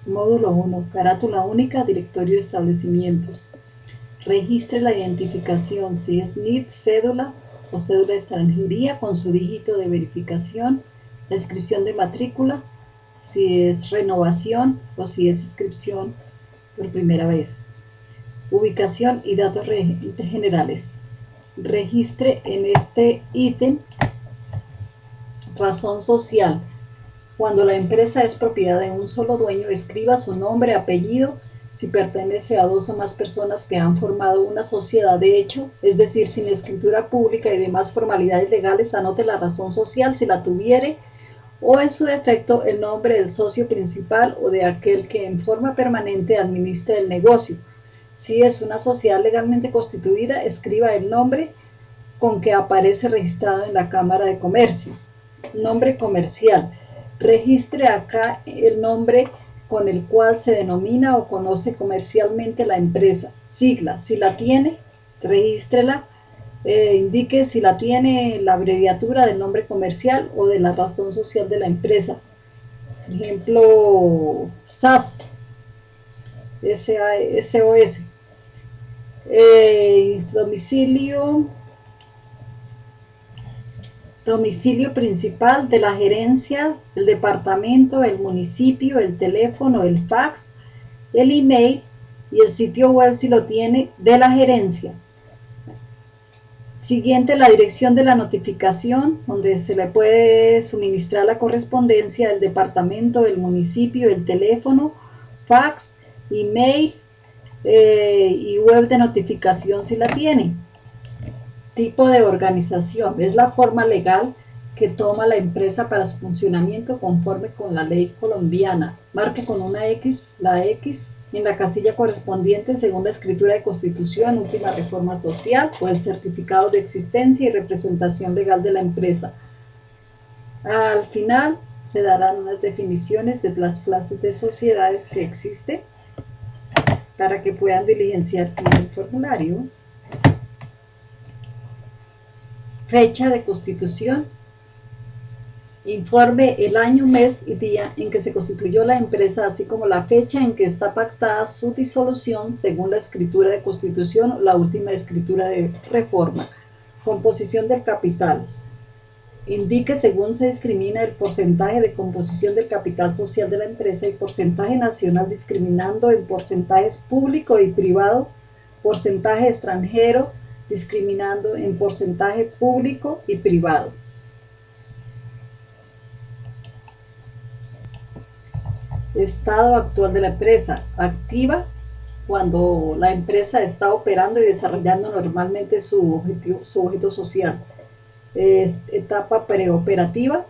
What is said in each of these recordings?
Módulo 1. Carátula única, directorio de establecimientos. Registre la identificación, si es NIT, cédula o cédula de extranjería con su dígito de verificación, la inscripción de matrícula, si es renovación o si es inscripción por primera vez. Ubicación y datos generales. Registre en este ítem razón social. Cuando la empresa es propiedad de un solo dueño, escriba su nombre, apellido, si pertenece a dos o más personas que han formado una sociedad de hecho, es decir, sin escritura pública y demás formalidades legales, anote la razón social si la tuviere, o en su defecto el nombre del socio principal o de aquel que en forma permanente administra el negocio. Si es una sociedad legalmente constituida, escriba el nombre con que aparece registrado en la Cámara de Comercio. Nombre comercial. Registre acá el nombre con el cual se denomina o conoce comercialmente la empresa. Sigla, si la tiene, regístrela. Indique si la tiene la abreviatura del nombre comercial o de la razón social de la empresa. Por ejemplo, SAS, SOS. Domicilio principal de la gerencia, el departamento, el municipio, el teléfono, el fax, el email y el sitio web si lo tiene de la gerencia. Siguiente, la dirección de la notificación, donde se le puede suministrar la correspondencia del departamento, el municipio, el teléfono, fax, email y web de notificación si la tiene. Tipo de organización, es la forma legal que toma la empresa para su funcionamiento conforme con la ley colombiana. Marque con una X, la X en la casilla correspondiente según la escritura de constitución, última reforma social o el certificado de existencia y representación legal de la empresa. Al final se darán unas definiciones de las clases de sociedades que existen para que puedan diligenciar bien el formulario. Fecha de constitución. Informe el año, mes y día en que se constituyó la empresa, así como la fecha en que está pactada su disolución según la escritura de constitución o la última escritura de reforma. Composición del capital. Indique según se discrimina el porcentaje de composición del capital social de la empresa y porcentaje nacional, discriminando en porcentajes público y privado, porcentaje extranjero, discriminando en porcentaje público y privado. Estado actual de la empresa. Activa cuando la empresa está operando y desarrollando normalmente su objeto social. Etapa preoperativa.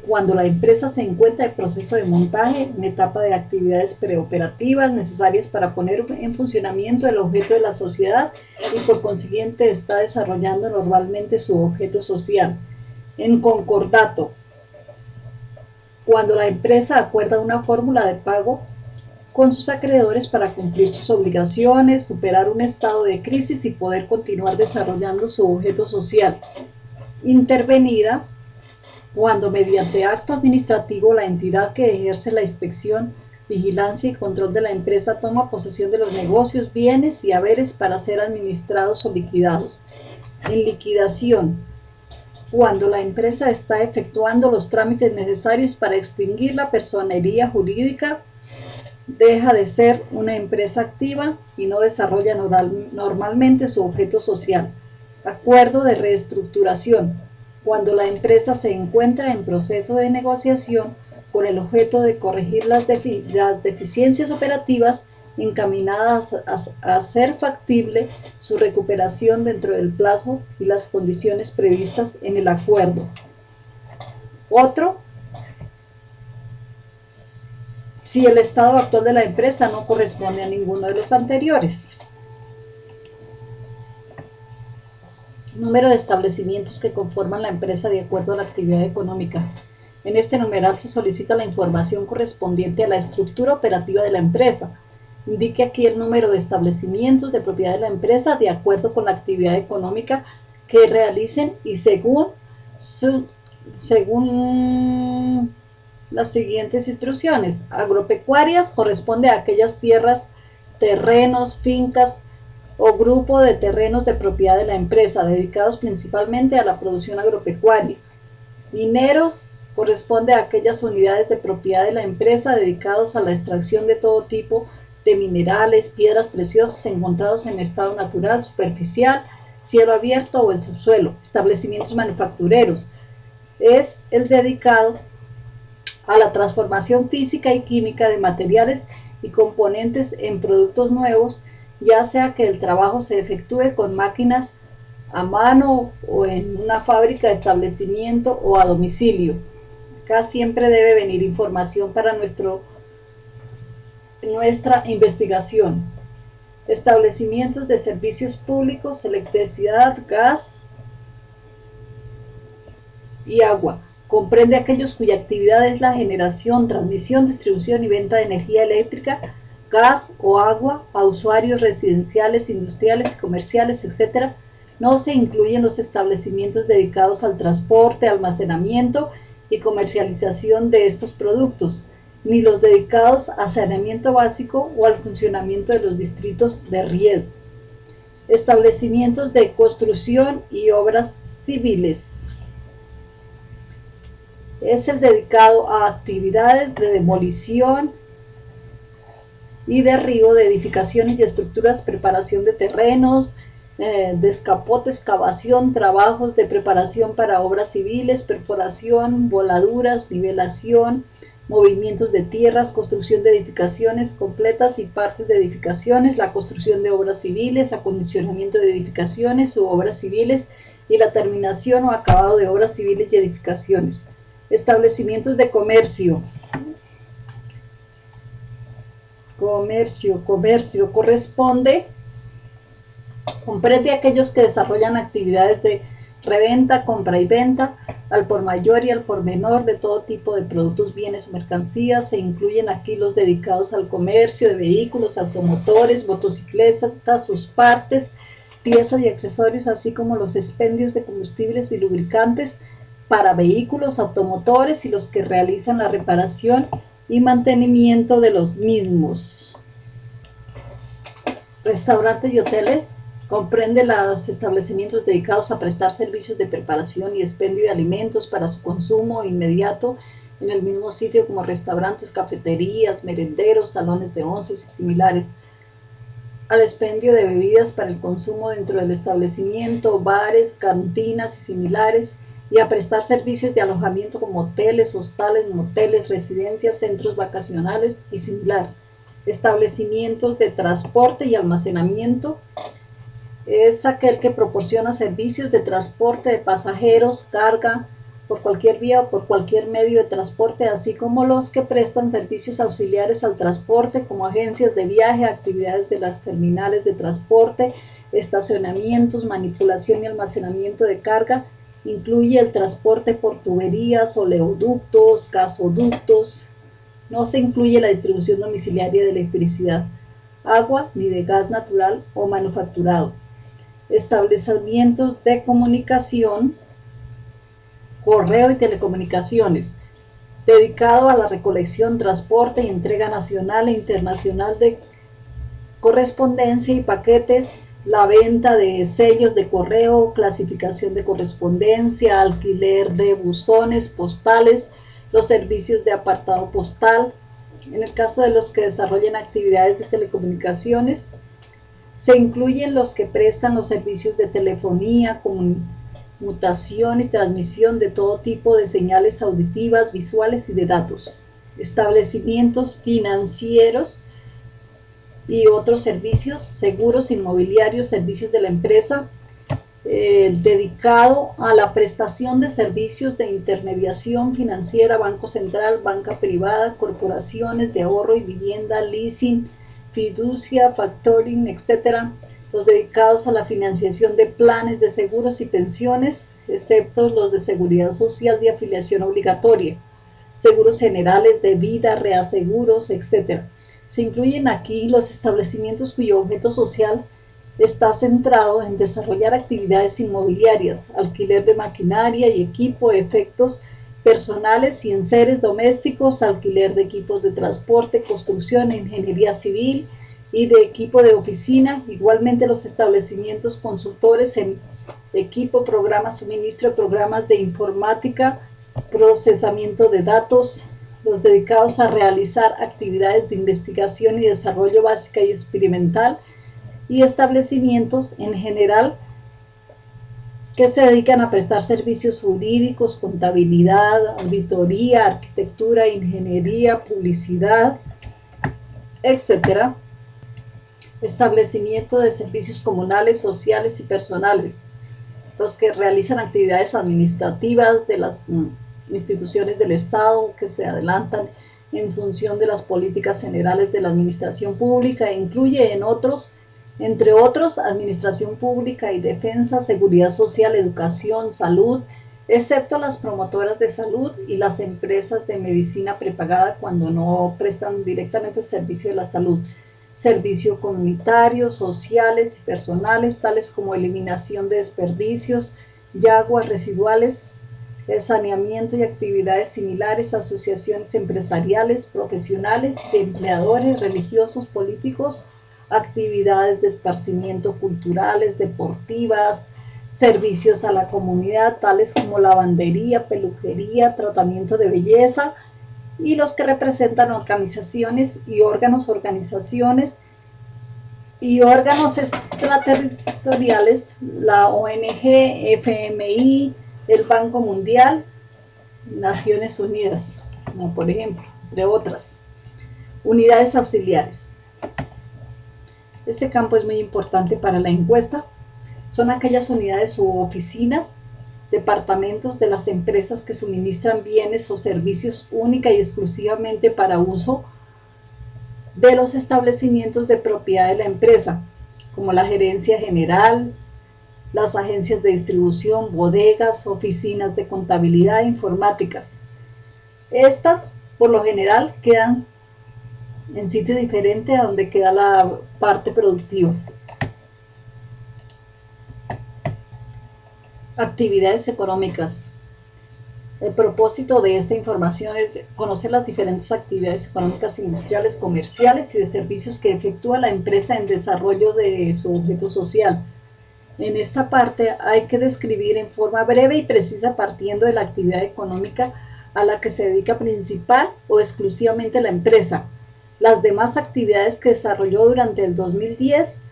Cuando la empresa se encuentra en proceso de montaje, en etapa de actividades preoperativas necesarias para poner en funcionamiento el objeto de la sociedad y por consiguiente está desarrollando normalmente su objeto social. En concordato, cuando la empresa acuerda una fórmula de pago con sus acreedores para cumplir sus obligaciones, superar un estado de crisis y poder continuar desarrollando su objeto social. Intervenida, cuando mediante acto administrativo la entidad que ejerce la inspección, vigilancia y control de la empresa toma posesión de los negocios, bienes y haberes para ser administrados o liquidados. En liquidación, cuando la empresa está efectuando los trámites necesarios para extinguir la personería jurídica, deja de ser una empresa activa y no desarrolla normalmente su objeto social. Acuerdo de reestructuración, cuando la empresa se encuentra en proceso de negociación con el objeto de corregir las deficiencias operativas encaminadas a hacer factible su recuperación dentro del plazo y las condiciones previstas en el acuerdo. Otro, si el estado actual de la empresa no corresponde a ninguno de los anteriores. Número de establecimientos que conforman la empresa de acuerdo a la actividad económica. En este numeral se solicita la información correspondiente a la estructura operativa de la empresa. Indique aquí el número de establecimientos de propiedad de la empresa de acuerdo con la actividad económica que realicen y según las siguientes instrucciones. Agropecuarias corresponde a aquellas tierras, terrenos, fincas o grupo de terrenos de propiedad de la empresa, dedicados principalmente a la producción agropecuaria. Mineros corresponde a aquellas unidades de propiedad de la empresa dedicados a la extracción de todo tipo de minerales, piedras preciosas encontrados en estado natural, superficial, cielo abierto o el subsuelo. Establecimientos manufactureros es el dedicado a la transformación física y química de materiales y componentes en productos nuevos, ya sea que el trabajo se efectúe con máquinas a mano o en una fábrica, establecimiento o a domicilio. Acá siempre debe venir información para nuestra investigación. Establecimientos de servicios públicos, electricidad, gas y agua. Comprende aquellos cuya actividad es la generación, transmisión, distribución y venta de energía eléctrica, gas o agua a usuarios residenciales, industriales, comerciales, etc. No se incluyen los establecimientos dedicados al transporte, almacenamiento y comercialización de estos productos, ni los dedicados a saneamiento básico o al funcionamiento de los distritos de riego. Establecimientos de construcción y obras civiles es el dedicado a actividades de demolición y derribo de edificaciones y estructuras, preparación de terrenos, descapote, excavación, trabajos de preparación para obras civiles, perforación, voladuras, nivelación, movimientos de tierras, construcción de edificaciones completas y partes de edificaciones, la construcción de obras civiles, acondicionamiento de edificaciones u obras civiles y la terminación o acabado de obras civiles y edificaciones. Establecimientos de comercio. Comercio comprende aquellos que desarrollan actividades de reventa, compra y venta al por mayor y al por menor de todo tipo de productos, bienes o mercancías. Se incluyen aquí los dedicados al comercio de vehículos, automotores, motocicletas, sus partes, piezas y accesorios, así como los expendios de combustibles y lubricantes para vehículos, automotores y los que realizan la reparación y mantenimiento de los mismos. Restaurantes y hoteles comprende los establecimientos dedicados a prestar servicios de preparación y expendio de alimentos para su consumo inmediato en el mismo sitio, como restaurantes, cafeterías, merenderos, salones de onces y similares. Al expendio de bebidas para el consumo dentro del establecimiento, bares, cantinas y similares, y a prestar servicios de alojamiento como hoteles, hostales, moteles, residencias, centros vacacionales y similar. Establecimientos de transporte y almacenamiento es aquel que proporciona servicios de transporte de pasajeros, carga, por cualquier vía o por cualquier medio de transporte, así como los que prestan servicios auxiliares al transporte, como agencias de viaje, actividades de las terminales de transporte, estacionamientos, manipulación y almacenamiento de carga. Incluye el transporte por tuberías, oleoductos, gasoductos. No se incluye la distribución domiciliaria de electricidad, agua ni de gas natural o manufacturado. Establecimientos de comunicación, correo y telecomunicaciones, dedicado a la recolección, transporte y entrega nacional e internacional de correspondencia y paquetes, la venta de sellos de correo, clasificación de correspondencia, alquiler de buzones postales, los servicios de apartado postal. En el caso de los que desarrollen actividades de telecomunicaciones, se incluyen los que prestan los servicios de telefonía, conmutación y transmisión de todo tipo de señales auditivas, visuales y de datos. Establecimientos financieros y otros servicios, seguros, inmobiliarios, servicios de la empresa, dedicado a la prestación de servicios de intermediación financiera, banco central, banca privada, corporaciones de ahorro y vivienda, leasing, fiducia, factoring, etc. Los dedicados a la financiación de planes de seguros y pensiones, excepto los de seguridad social de afiliación obligatoria, seguros generales de vida, reaseguros, etc. Se incluyen aquí los establecimientos cuyo objeto social está centrado en desarrollar actividades inmobiliarias, alquiler de maquinaria y equipo, efectos personales y enseres domésticos, alquiler de equipos de transporte, construcción, ingeniería civil y de equipo de oficina. Igualmente los establecimientos consultores en equipo, programas, suministro de programas de informática, procesamiento de datos, los dedicados a realizar actividades de investigación y desarrollo básica y experimental, y establecimientos en general que se dedican a prestar servicios jurídicos, contabilidad, auditoría, arquitectura, ingeniería, publicidad, etcétera. Establecimiento de servicios comunales, sociales y personales, los que realizan actividades administrativas de las instituciones del Estado que se adelantan en función de las políticas generales de la administración pública, e incluye entre otros, administración pública y defensa, seguridad social, educación, salud, excepto las promotoras de salud y las empresas de medicina prepagada cuando no prestan directamente el servicio de la salud. Servicio comunitario, sociales y personales, tales como eliminación de desperdicios y aguas residuales, saneamiento y actividades similares, asociaciones empresariales, profesionales, de empleadores, religiosos, políticos, actividades de esparcimiento culturales, deportivas, servicios a la comunidad, tales como lavandería, peluquería, tratamiento de belleza, y los que representan organizaciones y órganos extraterritoriales, la ONG, FMI, el Banco Mundial, Naciones Unidas, como por ejemplo, entre otras. Unidades auxiliares. Este campo es muy importante para la encuesta. Son aquellas unidades u oficinas, departamentos de las empresas que suministran bienes o servicios única y exclusivamente para uso de los establecimientos de propiedad de la empresa, como la gerencia general, las agencias de distribución, bodegas, oficinas de contabilidad e informáticas. Estas, por lo general, quedan en sitio diferente a donde queda la parte productiva. Actividades económicas. El propósito de esta información es conocer las diferentes actividades económicas, industriales, comerciales y de servicios que efectúa la empresa en desarrollo de su objeto social. En esta parte hay que describir en forma breve y precisa, partiendo de la actividad económica a la que se dedica principal o exclusivamente la empresa, las demás actividades que desarrolló durante el 2010,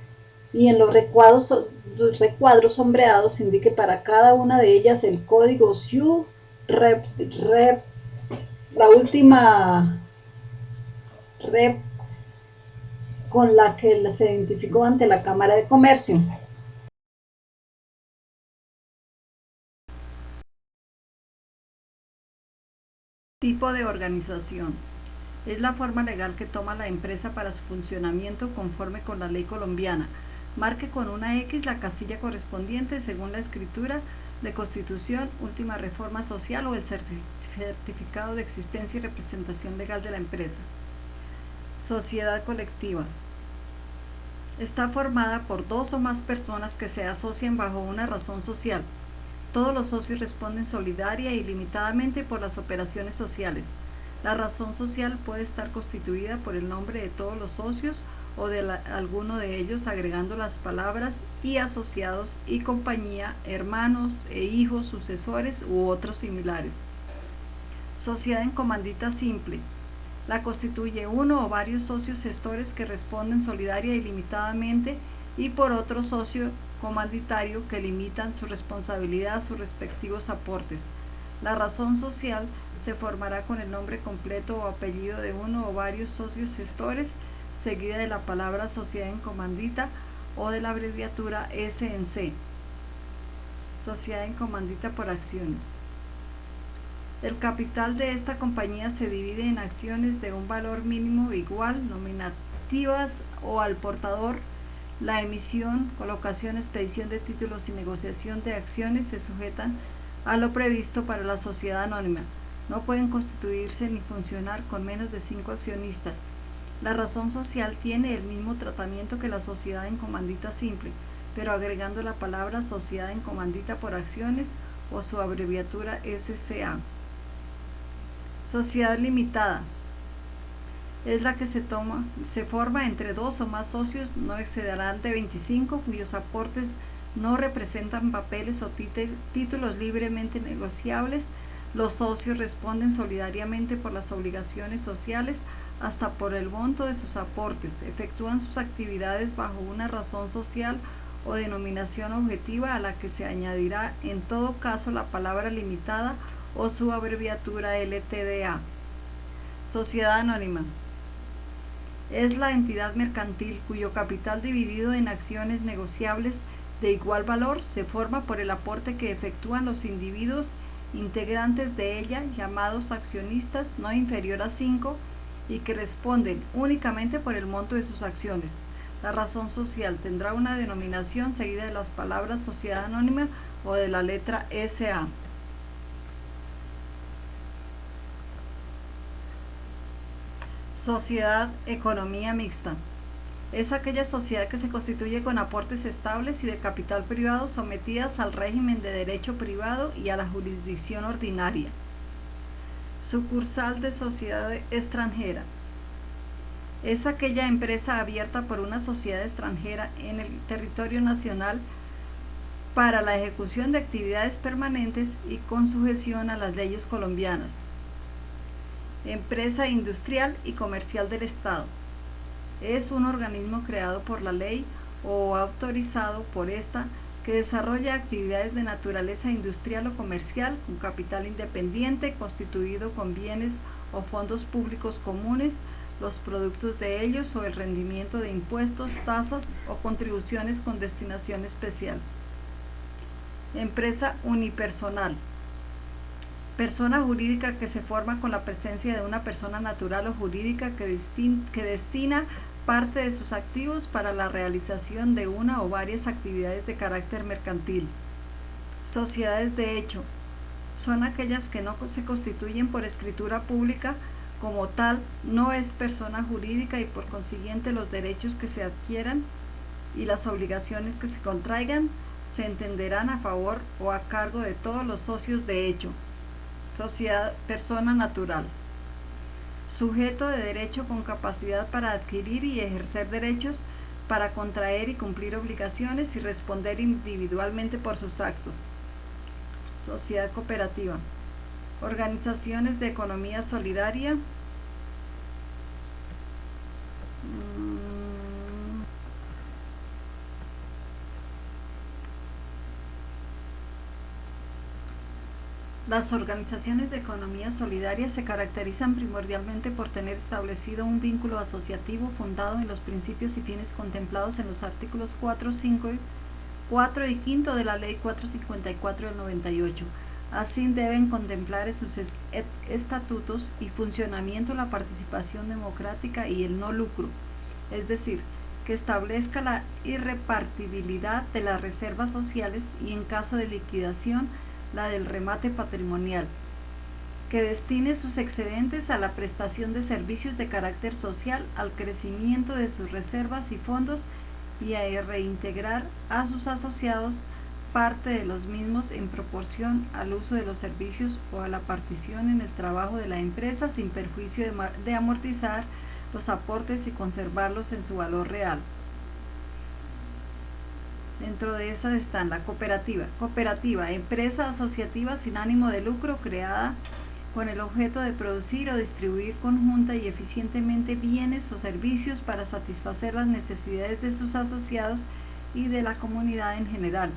y en los recuadros sombreados indique para cada una de ellas el código SIU, la última rep con la que se identificó ante la Cámara de Comercio. Tipo de organización. Es la forma legal que toma la empresa para su funcionamiento conforme con la ley colombiana. Marque con una X la casilla correspondiente según la escritura de constitución, última reforma social o el certificado de existencia y representación legal de la empresa. Sociedad colectiva. Está formada por dos o más personas que se asocian bajo una razón social. Todos los socios responden solidaria y limitadamente por las operaciones sociales. La razón social puede estar constituida por el nombre de todos los socios o de alguno de ellos, agregando las palabras y asociados y compañía, hermanos e hijos, sucesores u otros similares. Sociedad en comandita simple. La constituye uno o varios socios gestores que responden solidaria y limitadamente y por otro socio comanditario que limitan su responsabilidad a sus respectivos aportes. La razón social se formará con el nombre completo o apellido de uno o varios socios gestores, seguida de la palabra sociedad en comandita o de la abreviatura S&C. Sociedad en comandita por acciones. El capital de esta compañía se divide en acciones de un valor mínimo igual, nominativas o al portador. La emisión, colocación, expedición de títulos y negociación de acciones se sujetan a lo previsto para la sociedad anónima. No pueden constituirse ni funcionar con menos de 5 accionistas. La razón social tiene el mismo tratamiento que la sociedad en comandita simple, pero agregando la palabra sociedad en comandita por acciones o su abreviatura SCA. Sociedad limitada es la que se forma entre dos o más socios, no excederán de 25, cuyos aportes no representan papeles o títulos libremente negociables. Los socios responden solidariamente por las obligaciones sociales hasta por el monto de sus aportes, efectúan sus actividades bajo una razón social o denominación objetiva a la que se añadirá en todo caso la palabra limitada o su abreviatura LTDA. Sociedad anónima es la entidad mercantil cuyo capital dividido en acciones negociables de igual valor se forma por el aporte que efectúan los individuos integrantes de ella, llamados accionistas, no inferior a 5, y que responden únicamente por el monto de sus acciones. La razón social tendrá una denominación seguida de las palabras sociedad anónima o de la letra SA. Sociedad economía mixta es aquella sociedad que se constituye con aportes estables y de capital privado sometidas al régimen de derecho privado y a la jurisdicción ordinaria. Sucursal de sociedad extranjera es aquella empresa abierta por una sociedad extranjera en el territorio nacional para la ejecución de actividades permanentes y con sujeción a las leyes colombianas. Empresa industrial y comercial del Estado es un organismo creado por la ley o autorizado por esta que desarrolla actividades de naturaleza industrial o comercial con capital independiente constituido con bienes o fondos públicos comunes, los productos de ellos o el rendimiento de impuestos, tasas o contribuciones con destinación especial. Empresa unipersonal. Persona jurídica que se forma con la presencia de una persona natural o jurídica que destina parte de sus activos para la realización de una o varias actividades de carácter mercantil. Sociedades de hecho son aquellas que no se constituyen por escritura pública, como tal no es persona jurídica y por consiguiente los derechos que se adquieran y las obligaciones que se contraigan se entenderán a favor o a cargo de todos los socios de hecho. Sociedad persona natural. Sujeto de derecho con capacidad para adquirir y ejercer derechos, para contraer y cumplir obligaciones y responder individualmente por sus actos. Sociedad cooperativa. Organizaciones de economía solidaria. Las organizaciones de economía solidaria se caracterizan primordialmente por tener establecido un vínculo asociativo fundado en los principios y fines contemplados en los artículos 4 y 5 de la Ley 454 del 98. Así deben contemplar en sus estatutos y funcionamiento la participación democrática y el no lucro, es decir, que establezca la irrepartibilidad de las reservas sociales y en caso de liquidación la del remate patrimonial, que destine sus excedentes a la prestación de servicios de carácter social, al crecimiento de sus reservas y fondos y a reintegrar a sus asociados parte de los mismos en proporción al uso de los servicios o a la partición en el trabajo de la empresa sin perjuicio de amortizar los aportes y conservarlos en su valor real. Dentro de esas están la cooperativa. Cooperativa, empresa asociativa sin ánimo de lucro creada con el objeto de producir o distribuir conjunta y eficientemente bienes o servicios para satisfacer las necesidades de sus asociados y de la comunidad en general.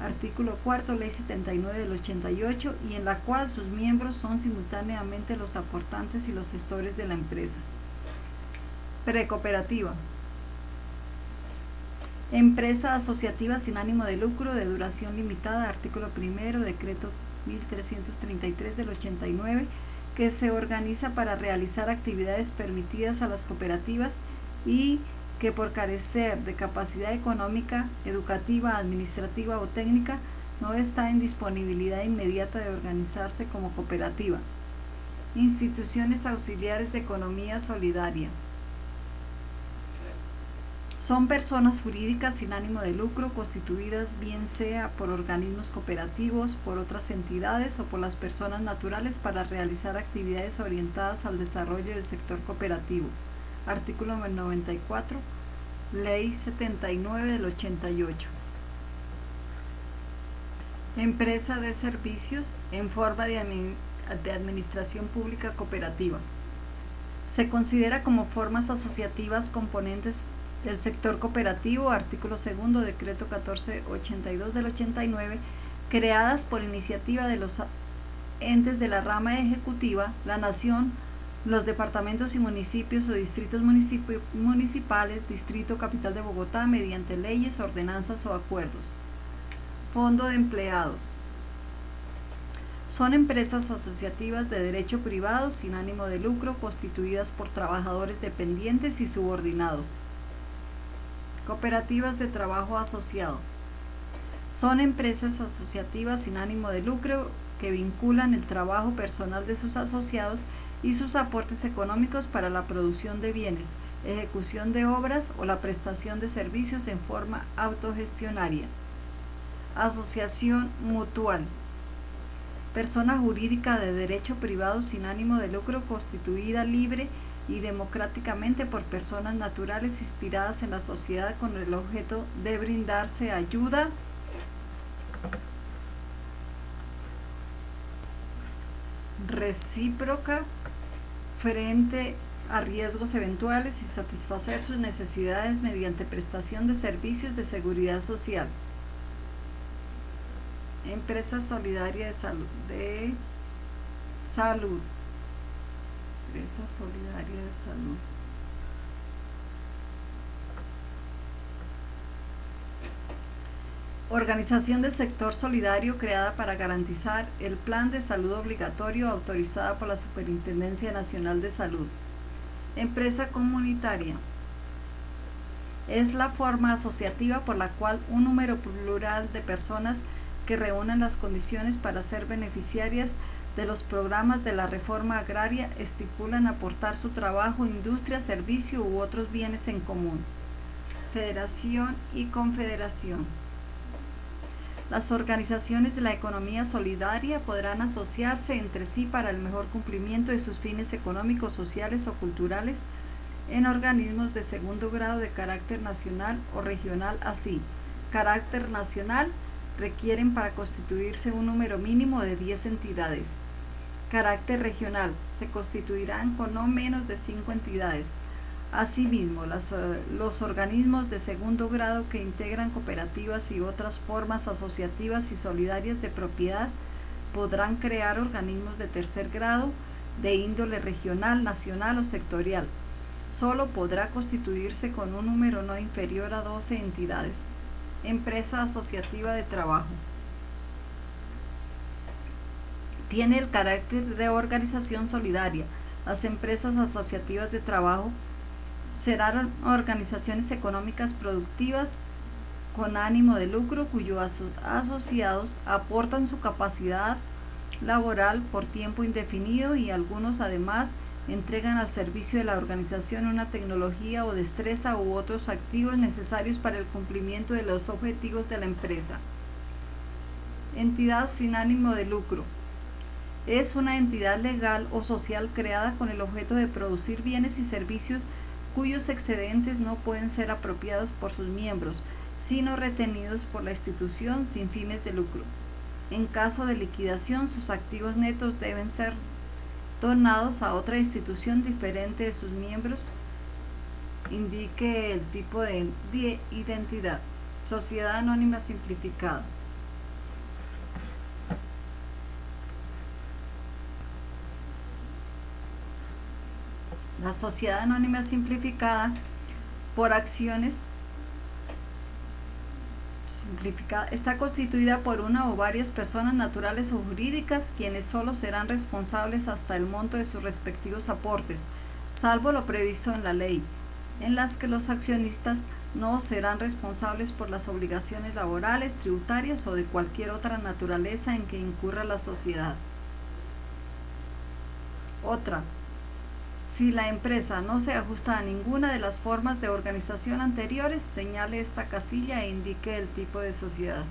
Artículo 4, Ley 79 del 88, y en la cual sus miembros son simultáneamente los aportantes y los gestores de la empresa. Precooperativa. Empresa asociativa sin ánimo de lucro de duración limitada, artículo 1, decreto 1333 del 89, que se organiza para realizar actividades permitidas a las cooperativas y que por carecer de capacidad económica, educativa, administrativa o técnica, no está en disponibilidad inmediata de organizarse como cooperativa. Instituciones auxiliares de economía solidaria. Son personas jurídicas sin ánimo de lucro constituidas bien sea por organismos cooperativos, por otras entidades o por las personas naturales para realizar actividades orientadas al desarrollo del sector cooperativo. Artículo 94, Ley 79 del 88. Empresa de servicios en forma de administración pública cooperativa. Se considera como formas asociativas componentes del sector cooperativo, artículo 2, decreto 1482 del 89, creadas por iniciativa de los entes de la rama ejecutiva, la nación, los departamentos y municipios o distritos municipales, Distrito Capital de Bogotá, mediante leyes, ordenanzas o acuerdos. Fondo de empleados. Son empresas asociativas de derecho privado sin ánimo de lucro constituidas por trabajadores dependientes y subordinados. Cooperativas de trabajo asociado. Son empresas asociativas sin ánimo de lucro que vinculan el trabajo personal de sus asociados y sus aportes económicos para la producción de bienes, ejecución de obras o la prestación de servicios en forma autogestionaria. Asociación mutual. Persona jurídica de derecho privado sin ánimo de lucro constituida libre y democráticamente por personas naturales inspiradas en la sociedad con el objeto de brindarse ayuda recíproca frente a riesgos eventuales y satisfacer sus necesidades mediante prestación de servicios de seguridad social. Empresa solidaria de salud. Empresa solidaria de salud. Organización del sector solidario creada para garantizar el plan de salud obligatorio autorizada por la Superintendencia Nacional de Salud. Empresa comunitaria. Es la forma asociativa por la cual un número plural de personas que reúnan las condiciones para ser beneficiarias de los programas de la reforma agraria estipulan aportar su trabajo, industria, servicio u otros bienes en común. Federación y confederación. Las organizaciones de la economía solidaria podrán asociarse entre sí para el mejor cumplimiento de sus fines económicos, sociales o culturales en organismos de segundo grado de carácter nacional o regional. Así, carácter nacional requieren para constituirse un número mínimo de 10 entidades. Carácter regional, se constituirán con no menos de 5 entidades. Asimismo, los organismos de segundo grado que integran cooperativas y otras formas asociativas y solidarias de propiedad podrán crear organismos de tercer grado de índole regional, nacional o sectorial. Solo podrá constituirse con un número no inferior a 12 entidades. Empresa asociativa de trabajo. Tiene el carácter de organización solidaria. Las empresas asociativas de trabajo serán organizaciones económicas productivas con ánimo de lucro cuyos asociados aportan su capacidad laboral por tiempo indefinido y algunos además entregan al servicio de la organización una tecnología o destreza u otros activos necesarios para el cumplimiento de los objetivos de la empresa. Entidad sin ánimo de lucro. Es una entidad legal o social creada con el objeto de producir bienes y servicios cuyos excedentes no pueden ser apropiados por sus miembros, sino retenidos por la institución sin fines de lucro. En caso de liquidación, sus activos netos deben ser donados a otra institución diferente de sus miembros. Indique el tipo de identidad. Sociedad anónima simplificada. La sociedad anónima simplificada por acciones simplificada está constituida por una o varias personas naturales o jurídicas quienes solo serán responsables hasta el monto de sus respectivos aportes, salvo lo previsto en la ley, en las que los accionistas no serán responsables por las obligaciones laborales, tributarias o de cualquier otra naturaleza en que incurra la sociedad. Otra. Si la empresa no se ajusta a ninguna de las formas de organización anteriores, señale esta casilla e indique el tipo de sociedad.